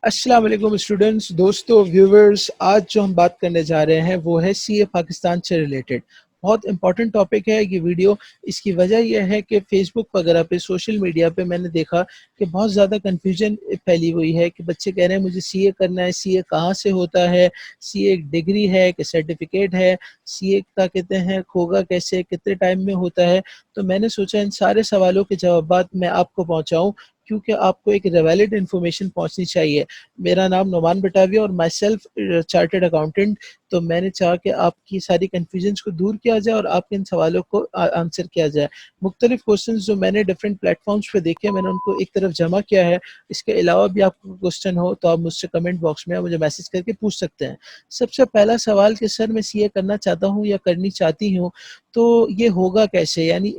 अस्सलाम वालेकुम स्टूडेंट्स, दोस्तों, व्यूवर्स। आज जो हम बात करने जा रहे हैं वो है सीए पाकिस्तान से रिलेटेड। बहुत इंपॉर्टेंट टॉपिक है ये वीडियो। इसकी वजह यह है कि फेसबुक वगैरह पे, सोशल मीडिया पे मैंने देखा कि बहुत ज़्यादा कन्फ्यूजन फैली हुई है कि बच्चे कह रहे हैं मुझे सीए करना है, सीए कहाँ से होता है, सीए एक डिग्री है कि सर्टिफिकेट है, सीए क्या कहते हैं, होगा कैसे, कितने टाइम में होता है। तो मैंने सोचा इन सारे सवालों के जवाब मैं आपको पहुँचाऊँ, क्योंकि आपको एक वैलिड इन्फॉर्मेशन पहुंचनी चाहिए। मेरा नाम नोमान बटाविया और माई सेल्फ चार्टर्ड अकाउंटेंट। तो मैंने चाहा कि आपकी सारी कन्फ्यूजन्स को दूर किया जाए और आपके इन सवालों को आंसर किया जाए। मुख्तलिफ क्वेश्चन जो मैंने डिफरेंट प्लेटफॉर्म्स पे देखे, मैंने उनको एक तरफ जमा किया है। इसके अलावा भी आपको क्वेश्चन हो तो आप मुझसे कमेंट बॉक्स में मुझे मैसेज करके पूछ सकते हैं। सबसे पहला सवाल कि सर मैं सीए करना चाहता हूँ या करनी चाहती हूँ, तो ये होगा कैसे, यानी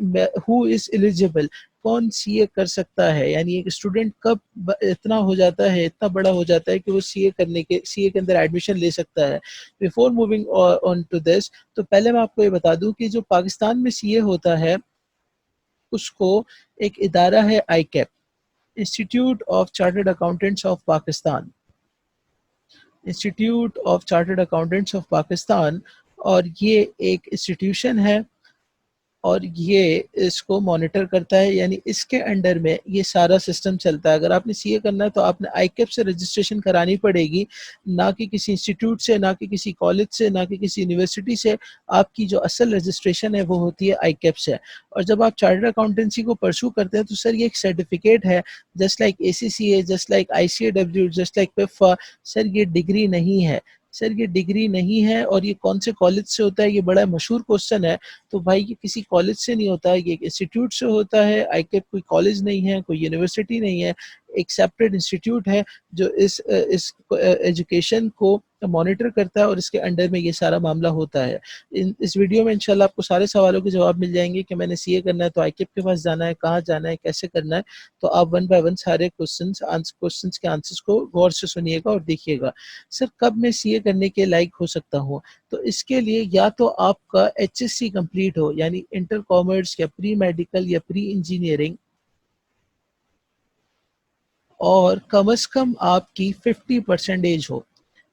हु इज़ एलिजिबल, कौन सीए कर सकता है, यानी एक स्टूडेंट कब इतना हो जाता है, इतना बड़ा हो जाता है कि वो सीए के अंदर एडमिशन ले सकता है। Before moving on to this, तो पहले मैं आपको ये बता दूं कि जो पाकिस्तान में सीए होता है उसको एक इदारा है ICAP, institute of chartered accountants of Pakistan, institute of chartered accountants of Pakistan. और ये एक इंस्टीट्यूशन है और ये इसको मॉनिटर करता है, यानी इसके अंडर में ये सारा सिस्टम चलता है। अगर आपने सीए करना है तो आपने आईकैप से रजिस्ट्रेशन करानी पड़ेगी, ना कि किसी इंस्टीट्यूट से, ना कि किसी कॉलेज से, ना कि किसी यूनिवर्सिटी से। आपकी जो असल रजिस्ट्रेशन है वो होती है आईकैप से। और जब आप चार्टर्ड अकाउंटेंसी को परसू करते हैं तो सर ये एक सर्टिफिकेट है, just like ACCA, just like ICAW, just like PIFA. Sir ये डिग्री नहीं है, सर ये डिग्री नहीं है। और ये कौन से कॉलेज से होता है, ये बड़ा मशहूर क्वेश्चन है। तो भाई ये किसी कॉलेज से नहीं होता है, ये एक इंस्टीट्यूट से होता है। आईकेप कोई कॉलेज नहीं है, कोई यूनिवर्सिटी नहीं है, एक सेपरेट इंस्टीट्यूट है जो इस एजुकेशन को मॉनिटर करता है और इसके अंडर में ये सारा मामला होता है। इस वीडियो में इंशाल्लाह आपको सारे सवालों के जवाब मिल जाएंगे कि मैंने सीए करना है तो आईकेप के पास जाना है, कहाँ जाना है, कैसे करना है। तो आप वन बाय वन सारे क्वेश्चंस के आंसर्स को गौर से सुनिएगा और देखिएगा। सर कब मैं सीए करने के लायक हो सकता हूँ, तो इसके लिए या तो आपका एचएससी कंप्लीट हो, यानी इंटर कॉमर्स या प्री मेडिकल या प्री इंजीनियरिंग, और कम से कम आपकी 50% एज हो।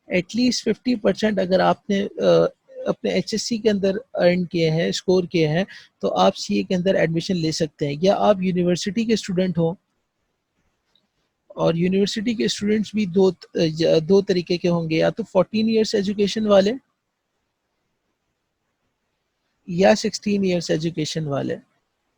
एटलीस्ट 50% अगर आपने अपने एचएससी के अंदर अर्न किए हैं, स्कोर किए हैं, तो आप सीए के अंदर एडमिशन ले सकते हैं। या आप यूनिवर्सिटी के स्टूडेंट हो, और यूनिवर्सिटी के स्टूडेंट्स भी दो तरीके के होंगे, या तो 14 ईयर्स एजुकेशन वाले या 16 ईयर्स एजुकेशन वाले।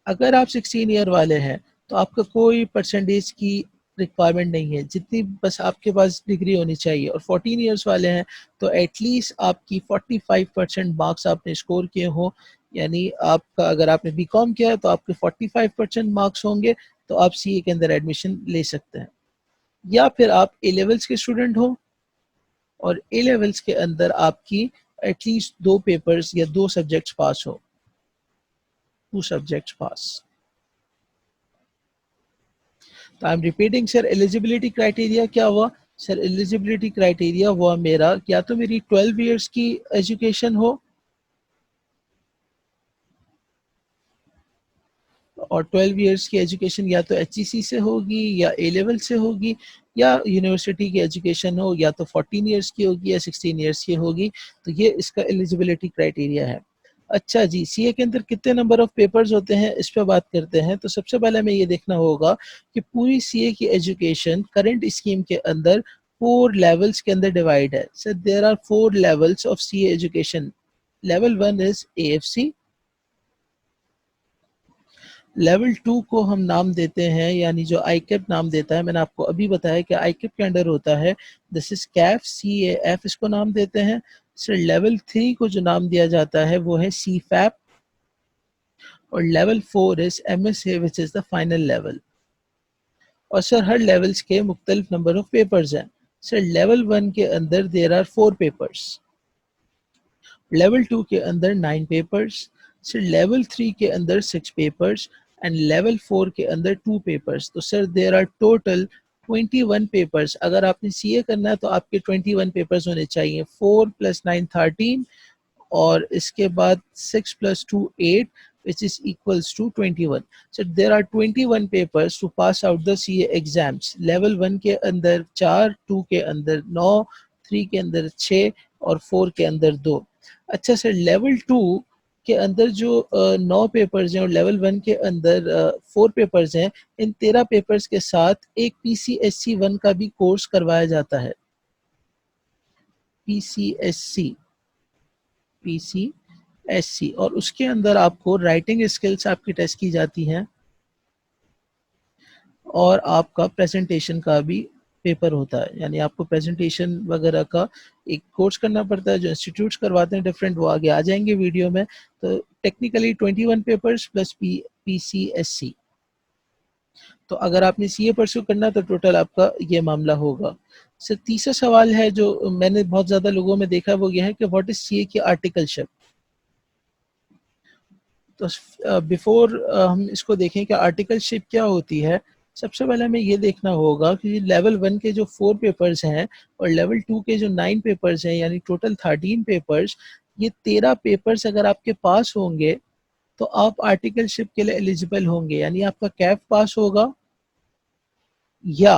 अगर आप 16 ईयर वाले हैं तो आपका कोई परसेंटेज की रिक्वायरमेंट नहीं है, जितनी बस आपके पास डिग्री होनी चाहिए। और 14 ईयर्स वाले हैं तो एटलीस्ट आपकी 45% मार्क्स आपने स्कोर किए हो, यानी आपका अगर आपने बीकॉम किया है तो आपके 45% मार्क्स होंगे, तो आप सीए के अंदर एडमिशन ले सकते हैं। या फिर आप ए लेवल्स के स्टूडेंट हो और ए लेवल्स के अंदर आपकी एटलीस्ट 2 पेपर्स या 2 सब्जेक्ट्स पास हो, 2 सब्जेक्ट्स पास। तो I am repeating sir, eligibility criteria क्या हुआ? सर एलिजिबिलिटी क्राइटेरिया हुआ मेरा, या तो मेरी 12 ईयर्स की एजुकेशन हो, और 12 ईयर्स की एजुकेशन या तो एचईसी से होगी या ए लेवल से होगी, या यूनिवर्सिटी की एजुकेशन हो, या तो 14 ईयर्स की होगी या 16 ईयर्स की होगी। तो ये इसका एलिजिबिलिटी क्राइटेरिया है। अच्छा जी, सीए के अंदर कितने नंबर ऑफ पेपर्स होते हैं, इस पर बात करते हैं। तो सबसे पहले हमें ये देखना होगा कि पूरी सीए की एजुकेशन करंट स्कीम के अंदर 4 लेवल्स के अंदर डिवाइड है। Sir there are 4 levels of CA education. Level 1 is AFC, level 2 को हम नाम देते हैं, यानी जो आईकेप नाम देता है, मैंने आपको अभी बताया कि आईकेप के अंडर होता है, दिस इज कैफ, CAF इसको नाम देते हैं। सर लेवल 3 को जो नाम दिया जाता है वो है CFAP, और level 4 is MSA which is the final level. और सर हर लेवल्स के मुख्तलिफ नंबर ऑफ पेपर्स हैं। सर लेवल 1 के अंदर देर आर 4 पेपर्स, लेवल 2 के अंदर 9 पेपर्स, सर लेवल 3 के अंदर 6 पेपर्स, एंड लेवल 4 के अंदर 2 पेपर्स। तो sir there are total 21 papers. अगर आपने सीए करना है तो आपके 21 पेपर्स होने चाहिए। 4 + 9 13, और इसके बाद 6 + 2 8, which is equals to 21. So there are 21 papers to pass out the CA exams. Level 1 के अंदर 4, 2 के अंदर 9, 3 के अंदर 6 और 4 के अंदर 2. अच्छा सर, लेवल 2 के अंदर जो 9 पेपर्स हैं और लेवल 1 के अंदर 4 पेपर्स हैं, इन 13 पेपर्स के साथ एक PCSC 1 का भी कोर्स करवाया जाता है. PCSC, PCSC, और उसके अंदर आपको राइटिंग स्किल्स आपकी टेस्ट की जाती हैं और आपका प्रेजेंटेशन का भी पेपर होता है. यानी आपको प्रेजेंटेशन वगैरह का एक कोर्स करना पड़ता है जो इंस्टीट्यूट्स करवाते हैं डिफरेंट, वो आगे आ जाएंगे वीडियो में. तो टेक्निकली 21 पेपर्स प्लस PCSC. तो अगर आपने CA परस्यू करना तो टोटल आपका ये मामला होगा. सर तीसरा सवाल है जो मैंने बहुत ज़्यादा लोगों में देखा, वो ये है कि व्हाट इज़ CA की आर्टिकलशिप. तो बिफोर हम इसको देखें कि आर्टिकलशिप क्या होती है, सबसे पहले हमें ये देखना होगा कि लेवल 1 के जो 4 पेपर्स हैं और लेवल 2 के जो 9 पेपर्स हैं, यानी टोटल 13 पेपर्स, ये 13 पेपर्स अगर आपके पास होंगे तो आप आर्टिकलशिप के लिए एलिजिबल होंगे. यानी आपका कैफ पास होगा या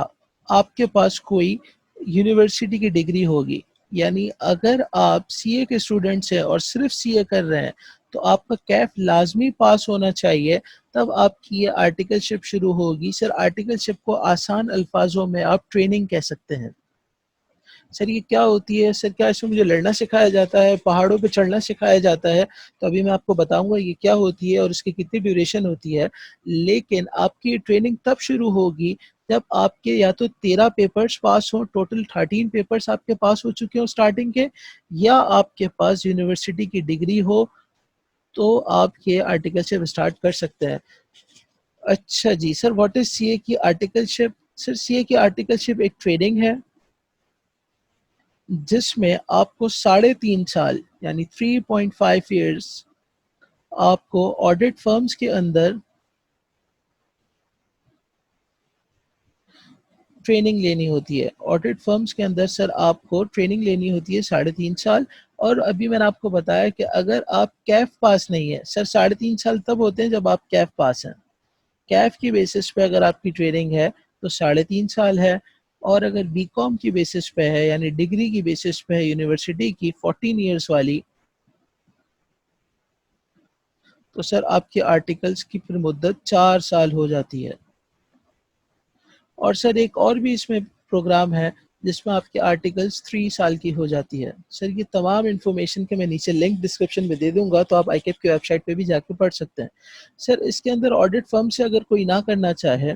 आपके पास कोई यूनिवर्सिटी की डिग्री होगी. यानी अगर आप CA के स्टूडेंट्स हैं और सिर्फ CA कर रहे हैं तो आपका कैफ लाजमी पास होना चाहिए, तब आपकी ये आर्टिकलशिप शुरू होगी. सर आर्टिकलशिप को आसान अल्फाजों में आप ट्रेनिंग कह सकते हैं. सर ये क्या होती है, सर क्या इसमें मुझे लड़ना सिखाया जाता है, पहाड़ों पे चढ़ना सिखाया जाता है? तो अभी मैं आपको बताऊंगा ये क्या होती है और इसकी कितनी ड्यूरेशन होती है. लेकिन आपकी ट्रेनिंग तब शुरू होगी जब आपके या तो 13 पेपर्स पास हो, टोटल 13 पेपर्स आपके पास हो चुके हो स्टार्टिंग के, या आपके पास यूनिवर्सिटी की डिग्री हो, तो आप ये आर्टिकलशिप स्टार्ट कर सकते हैं. अच्छा जी सर, व्हाट इज CA की आर्टिकलशिप. सर CA की आर्टिकलशिप एक ट्रेनिंग है जिसमें आपको 3.5 साल यानी 3.5 ईयर्स आपको ऑडिट फर्म्स के अंदर ट्रेनिंग लेनी होती है. ऑडिट फर्म्स के अंदर सर आपको ट्रेनिंग लेनी होती है 3.5 साल. और अभी मैंने आपको बताया कि अगर आप कैफ पास नहीं है, सर 3.5 साल तब होते हैं जब आप कैफ पास हैं. कैफ की बेसिस पे अगर आपकी ट्रेनिंग है तो 3.5 साल है. और अगर BCom की बेसिस पे है यानी डिग्री की बेसिस पे है यूनिवर्सिटी की 14 ईयर्स वाली, तो सर आपके आर्टिकल्स की फिर मुद्दत 4 साल हो जाती है. और सर एक और भी इसमें प्रोग्राम है जिसमें आपके आर्टिकल्स 3 साल की हो जाती है. सर ये तमाम इन्फॉर्मेशन के मैं नीचे लिंक डिस्क्रिप्शन में दे दूंगा, तो आप ICAP की वेबसाइट पे भी जाके पढ़ सकते हैं. सर इसके अंदर ऑडिट फर्म से अगर कोई ना करना चाहे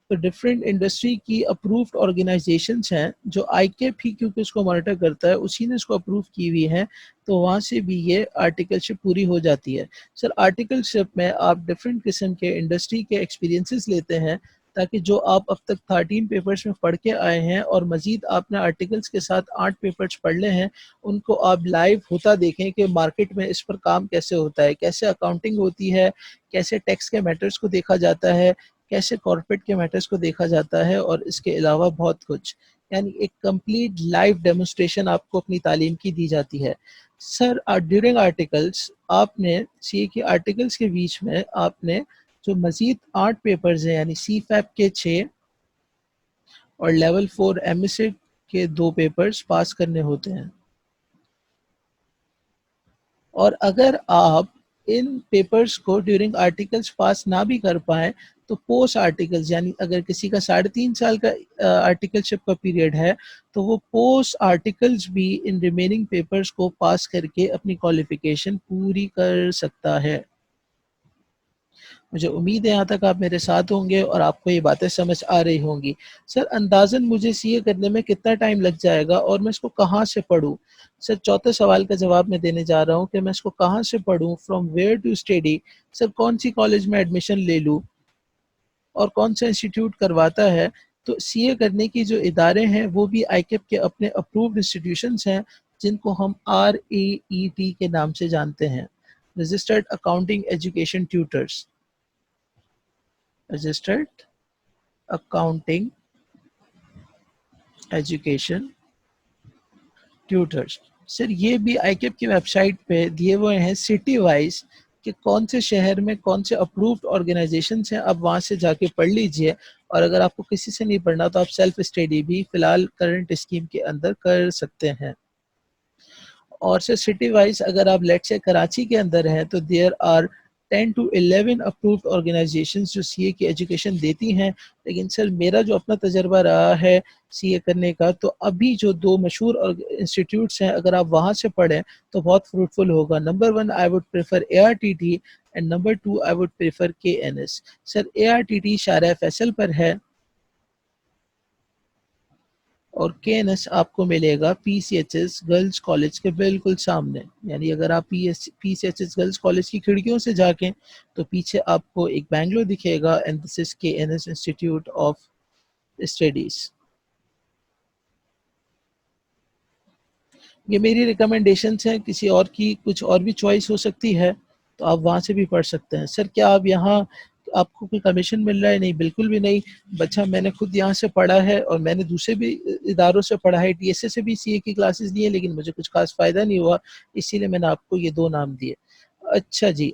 तो डिफरेंट इंडस्ट्री की अप्रूव्ड ऑर्गेनाइजेशंस हैं जो ICAP ही क्योंकि उसको मॉनिटर करता है, उसी ने इसको अप्रूव की हुई है, तो वहाँ से भी ये आर्टिकलशिप पूरी हो जाती है. सर आर्टिकलशिप में आप डिफरेंट किस्म के इंडस्ट्री के एक्सपीरियंसेस लेते हैं ताकि जो आप अब तक 13 पेपर्स में पढ़ के आए हैं और मज़ीद आपने आर्टिकल्स के साथ 8 पेपर्स पढ़ ले हैं, उनको आप लाइव होता देखें कि मार्केट में इस पर काम कैसे होता है, कैसे अकाउंटिंग होती है, कैसे टैक्स के मैटर्स को देखा जाता है, कैसे कॉर्पोरेट के मैटर्स को देखा जाता है, और इसके अलावा बहुत कुछ. यानी एक कंप्लीट लाइव डेमोन्स्ट्रेशन आपको अपनी तालीम की दी जाती है. सर ड्यूरिंग आर्टिकल्स आपने CA के आर्टिकल्स के बीच में आपने जो मज़ीद 8 पेपर्स हैं यानी CFAP के 6 और लेवल 4 MSc के 2 पेपर्स पास करने होते हैं. और अगर आप इन पेपर्स को ड्यूरिंग आर्टिकल्स पास ना भी कर पाएँ तो पोस्ट आर्टिकल्स, यानी अगर किसी का 3.5 साल का आर्टिकलशिप का पीरियड है तो वो पोस्ट आर्टिकल्स भी इन रिमेनिंग पेपर्स को पास करके अपनी क्वालिफिकेशन पूरी कर सकता है. मुझे उम्मीद है यहाँ तक आप मेरे साथ होंगे और आपको ये बातें समझ आ रही होंगी. सर अंदाज़न मुझे CA करने में कितना टाइम लग जाएगा और मैं इसको कहाँ से पढूँ? सर चौथे सवाल का जवाब मैं देने जा रहा हूँ कि मैं इसको कहाँ से पढूँ, from where to study. Sir कौन सी कॉलेज में एडमिशन ले लूँ और कौन सा इंस्टीट्यूट करवाता है. तो CA करने की जो इदारे हैं वो भी ICAP के अपने अप्रूव्ड इंस्टीट्यूशंस हैं जिनको हम RAET के नाम से जानते हैं, registered accounting education tutors. Registered accounting education tutors. Sir ये भी ICAP की वेबसाइट पे दिए हुए हैं सिटी वाइज कि कौन से शहर में कौन से अप्रूव्ड ऑर्गेनाइजेशंस हैं, आप वहाँ से जाके पढ़ लीजिए। और अगर आपको किसी से नहीं पढ़ना तो आप सेल्फ स्टडी भी फ़िलहाल करंट स्कीम के अंदर कर सकते हैं। और सर सिटी वाइज अगर आप लेट्स से कराची के अंदर हैं तो there are 10 to 11 approved organisations जो सीए की एजुकेशन देती हैं। लेकिन सर मेरा जो अपना तजर्बा रहा है सीए करने का, तो अभी जो दो मशहूर इंस्टीट्यूट्स हैं अगर आप वहाँ से पढ़ें तो बहुत फ्रूटफुल होगा। Number one I would prefer ARTT and number two I would prefer KNS। Sir ARTT शारा फैसल पर है और KNS आपको मिलेगा PCHS गर्ल्स कॉलेज के बिल्कुल सामने। यानी अगर आप PCHS गर्ल्स कॉलेज की खिड़कियों से जाके तो पीछे आपको एक बैंगलोर दिखेगा and this is KNS institute of studies. ये मेरी रिकमेंडेशंस हैं, किसी और की कुछ और भी चॉइस हो सकती है तो आप वहाँ से भी पढ़ सकते हैं। सर क्या आप यहाँ आपको कोई कमीशन मिल रहा है? नहीं, बिल्कुल भी नहीं। बच्चा मैंने खुद यहाँ से पढ़ा है और मैंने दूसरे भी इदारों से पढ़ा है, TSA से भी सीए की क्लासेस दी है, लेकिन मुझे कुछ खास फ़ायदा नहीं हुआ, इसीलिए मैंने आपको ये 2 नाम दिए। अच्छा जी,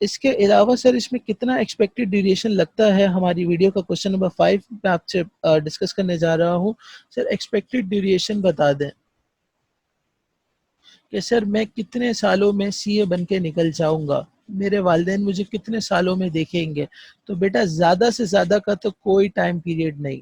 इसके अलावा सर इसमें कितना एक्सपेक्टेड ड्यूरेशन लगता है? हमारी वीडियो का क्वेश्चन नंबर 5 मैं आपसे डिस्कस करने जा रहा हूँ। सर एक्सपेक्टेड ड्यूरेशन बता दें कि सर मैं कितने सालों में सीए बन के निकल जाऊंगा, मेरे वालिदैन मुझे कितने सालों में देखेंगे? तो बेटा ज़्यादा से ज़्यादा का तो कोई टाइम पीरियड नहीं।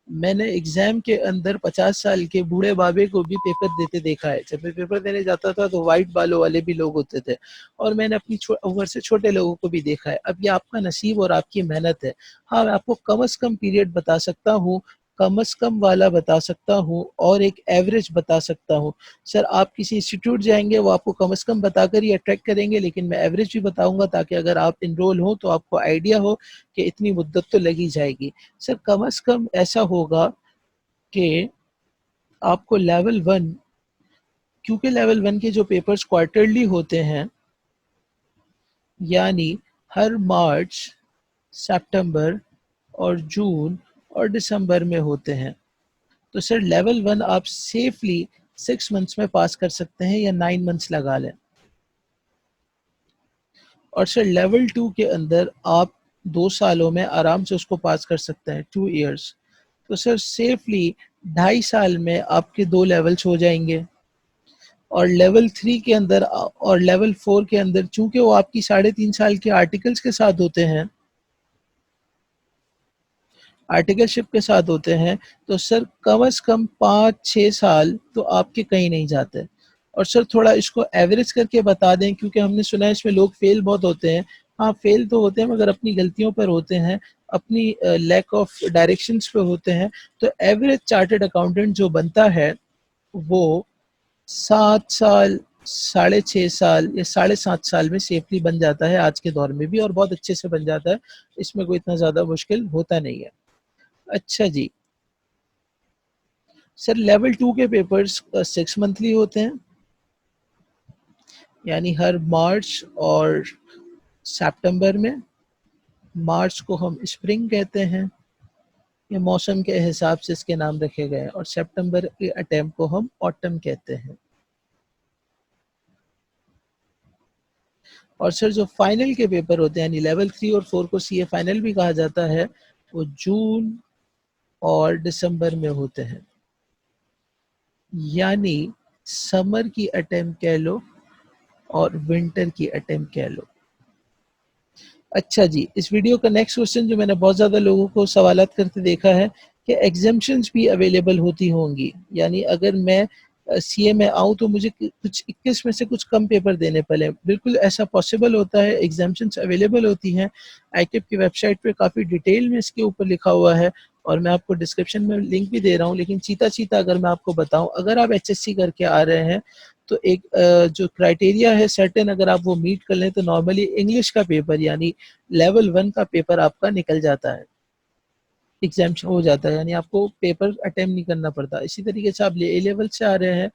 मैंने एग्ज़ाम के अंदर 50 साल के बूढ़े बाबे को भी पेपर देते देखा है। जब मैं पेपर देने जाता था तो वाइट बालों वाले भी लोग होते थे और मैंने अपनी उम्र से छोटे लोगों को भी देखा है। अब ये आपका नसीब और आपकी मेहनत है। हाँ, मैं आपको कम से कम पीरियड बता सकता हूँ, कम से कम वाला बता सकता हूँ और एक एवरेज बता सकता हूँ। सर आप किसी इंस्टीट्यूट जाएँगे वो आपको कम से कम बताकर ही अट्रैक्ट करेंगे, लेकिन मैं एवरेज भी बताऊँगा ताकि अगर आप एनरोल हो तो आपको आइडिया हो कि इतनी मुद्दत तो लगी जाएगी। सर कम से कम ऐसा होगा कि आपको लेवल 1, क्योंकि लेवल 1 के जो पेपर्स क्वार्टरली होते हैं, यानी हर मार्च, सितंबर और जून और दिसंबर में होते हैं, तो सर लेवल 1 आप सेफली 6 मंथ्स में पास कर सकते हैं या 9 मंथ्स लगा लें। और सर लेवल 2 के अंदर आप 2 सालों में आराम से उसको पास कर सकते हैं, 2 इयर्स। तो सर सेफली 2.5 साल में आपके 2 लेवल्स हो जाएंगे। और लेवल 3 के अंदर और लेवल 4 के अंदर चूंकि वो आपकी 3.5 साल के आर्टिकल्स के साथ होते हैं, आर्टिकलशिप के साथ होते हैं, तो सर कम से कम 5-6 साल तो आपके कहीं नहीं जाते। और सर थोड़ा इसको एवरेज करके बता दें, क्योंकि हमने सुना है इसमें लोग फेल बहुत होते हैं। हाँ, फेल तो होते हैं मगर अपनी गलतियों पर होते हैं, अपनी लैक ऑफ डायरेक्शंस पे होते हैं। तो एवरेज चार्टर्ड अकाउंटेंट जो बनता है वो 7 साल, 6.5 साल या 7.5 साल में सेफली बन जाता है आज के दौर में भी, और बहुत अच्छे से बन जाता है। इसमें कोई इतना ज़्यादा मुश्किल होता नहीं है। अच्छा जी, सर लेवल 2 के पेपर्स 6 मंथली होते हैं, यानी हर मार्च और सितंबर में। मार्च को हम स्प्रिंग कहते हैं, ये मौसम के हिसाब से इसके नाम रखे गए हैं, और सितंबर के अटेम्प्ट को हम ऑटम कहते हैं। और सर जो फाइनल के पेपर होते हैं, यानी लेवल 3 और 4 को सीए फाइनल भी कहा जाता है, वो जून और दिसंबर में होते हैं, यानी समर की अटेम्प्ट कह लो और विंटर की अटेम्प्ट कह लो। अच्छा जी, इस वीडियो का नेक्स्ट क्वेश्चन जो मैंने बहुत ज़्यादा लोगों को सवालात करते देखा है कि एग्जाम्शंस भी अवेलेबल होती होंगी, यानी अगर मैं सीए में आऊँ तो मुझे कुछ 21 में से कुछ कम पेपर देने पड़े। बिल्कुल ऐसा पॉसिबल होता है, एग्जाम्शंस अवेलेबल होती हैं। आईकेप की वेबसाइट पे काफ़ी डिटेल में इसके ऊपर लिखा हुआ है और मैं आपको डिस्क्रिप्शन में लिंक भी दे रहा हूँ। लेकिन चीता अगर मैं आपको बताऊँ, अगर आप एचएससी करके आ रहे हैं तो एक जो क्राइटेरिया है सर्टेन, अगर आप वो मीट कर लें तो नॉर्मली इंग्लिश का पेपर यानी लेवल 1 का पेपर आपका निकल जाता है, एग्जाम्शन हो जाता है, यानी आपको पेपर अटेम्प्ट नहीं करना पड़ता। इसी तरीके से आप ए लेवल से आ रहे हैं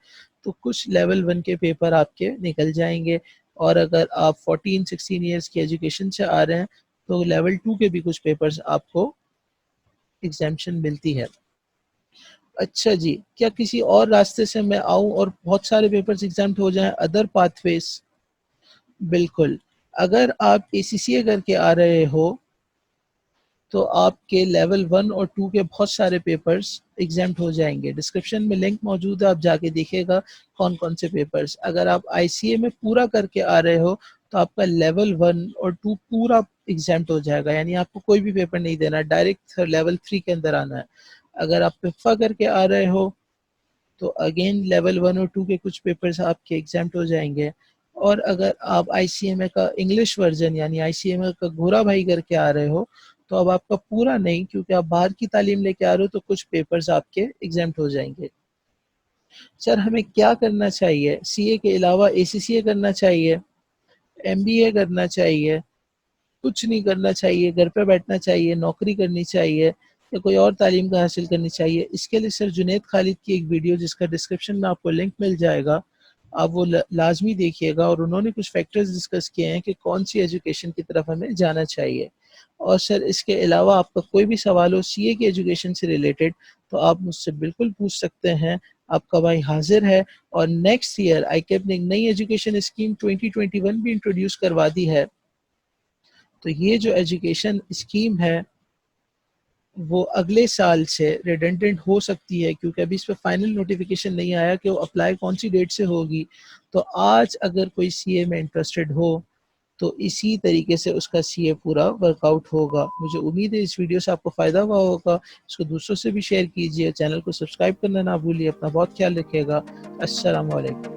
तो कुछ लेवल 1 के पेपर आपके निकल जाएंगे, और अगर आप 14-16 ईयर्स की एजुकेशन से आ रहे हैं तो लेवल 2 के भी कुछ पेपर्स आपको एग्जाम्शन मिलती है। अच्छा जी, क्या किसी और रास्ते से मैं आऊँ और बहुत सारे पेपर्स एग्जाम्ट हो जाएं, अदर पाथवेज? बिल्कुल, अगर आप एसीसीए करके आ रहे हो तो आपके लेवल 1 और 2 के बहुत सारे पेपर्स एग्ज़ैम्प्ट हो जाएँगे। डिस्क्रिप्शन में लिंक मौजूद है, आप जाके देखिएगा कौन-कौन से पेपर्स। अगर आप आईसीए में पूरा करके आ रहे हो, तो आपका लेवल 1 और 2 पूरा एग्ज़ैम्प्ट हो जाएगा, यानी आपको कोई भी पेपर नहीं देना है, डायरेक्ट लेवल 3 के अंदर आना है। अगर आप पिप्फा करके आ रहे हो, तो अगेन लेवल 1 और 2 के कुछ पेपर्स आपके एग्ज़ैम्प्ट हो जाएँगे। और अगर आप आईसीएमए का इंग्लिश वर्ज़न यानी आईसीएमए का गोरा भाई करके आ रहे हो, तो अब आपका पूरा नहीं, क्योंकि आप बाहर की तालीम लेके आ रहे हो, तो कुछ पेपर्स आपके एग्ज़ैम्प्ट हो जाएँगे। सर हमें क्या करना चाहिए? सीए के अलावा एसीसीए करना चाहिए, एमबीए करना चाहिए, कुछ नहीं करना चाहिए, घर पे बैठना चाहिए, नौकरी करनी चाहिए या कोई और तालीम का हासिल करनी चाहिए? इसके लिए सर जुनैद खालिद की एक वीडियो जिसका डिस्क्रिप्शन में आपको लिंक मिल जाएगा, आप वो लाज़मी देखिएगा और उन्होंने कुछ फैक्टर्स डिस्कस किए हैं कि कौन-सी एजुकेशन की तरफ हमें जाना चाहिए। और सर इसके अलावा आपका कोई भी सवाल हो सीए की एजुकेशन से रिलेटेड, तो आप मुझसे बिल्कुल पूछ सकते हैं, आपका भाई हाज़िर है। और नेक्स्ट ईयर आईकेप ने एक नई एजुकेशन स्कीम 2021 भी इंट्रोड्यूस करवा दी है। तो ये जो एजुकेशन स्कीम है, वो अगले साल से रिडंडेंट हो सकती है, क्योंकि अभी इस पे फाइनल नोटिफिकेशन नहीं आया कि वो अप्लाई कौन सी डेट से होगी। तो आज अगर कोई सीए में इंटरेस्टेड हो, तो इसी तरीके से उसका सीए पूरा वर्कआउट होगा। मुझे उम्मीद है इस वीडियो से आपको फ़ायदा हुआ होगा। इसको दूसरों से भी शेयर कीजिए, चैनल को सब्सक्राइब करना ना भूलिए। अपना बहुत ख्याल रखिएगा। अस्सलाम वालेकुम।